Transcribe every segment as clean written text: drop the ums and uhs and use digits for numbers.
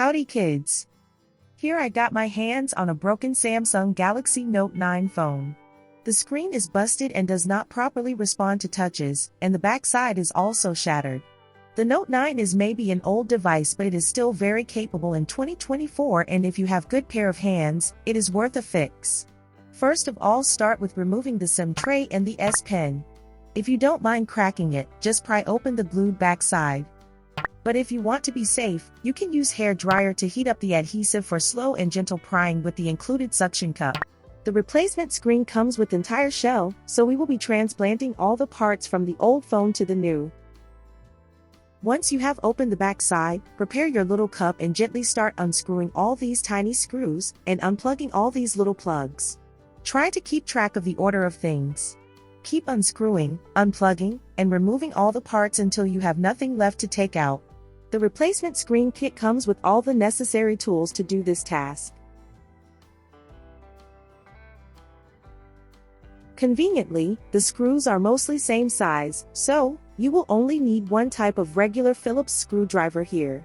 Howdy kids! Here I got my hands on a broken Samsung Galaxy Note 9 phone. The screen is busted and does not properly respond to touches, and the back side is also shattered. The Note 9 is maybe an old device, but it is still very capable in 2024, and if you have good pair of hands, it is worth a fix. First of all, start with removing the SIM tray and the S Pen. If you don't mind cracking it, just pry open the glued back side. But if you want to be safe, you can use hair dryer to heat up the adhesive for slow and gentle prying with the included suction cup. The replacement screen comes with entire shell, so we will be transplanting all the parts from the old phone to the new. Once you have opened the back side, prepare your little cup and gently start unscrewing all these tiny screws and unplugging all these little plugs. Try to keep track of the order of things. Keep unscrewing, unplugging, and removing all the parts until you have nothing left to take out. The replacement screen kit comes with all the necessary tools to do this task. Conveniently, the screws are mostly same size, so you will only need one type of regular Phillips screwdriver here.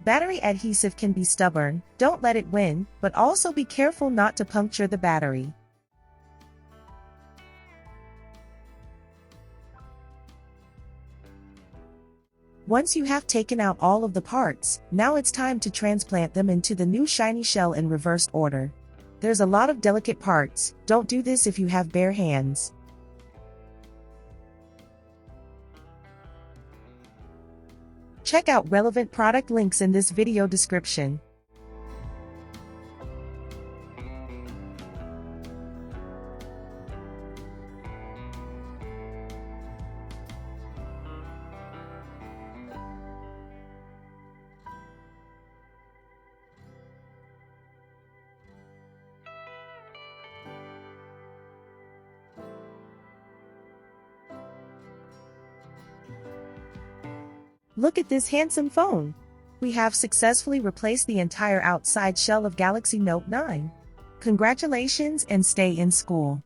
Battery adhesive can be stubborn, don't let it win, but also be careful not to puncture the battery. Once you have taken out all of the parts, now it's time to transplant them into the new shiny shell in reversed order. There's a lot of delicate parts, don't do this if you have bare hands. Check out relevant product links in this video description. Look at this handsome phone! We have successfully replaced the entire outside shell of Galaxy Note 9. Congratulations and stay in school.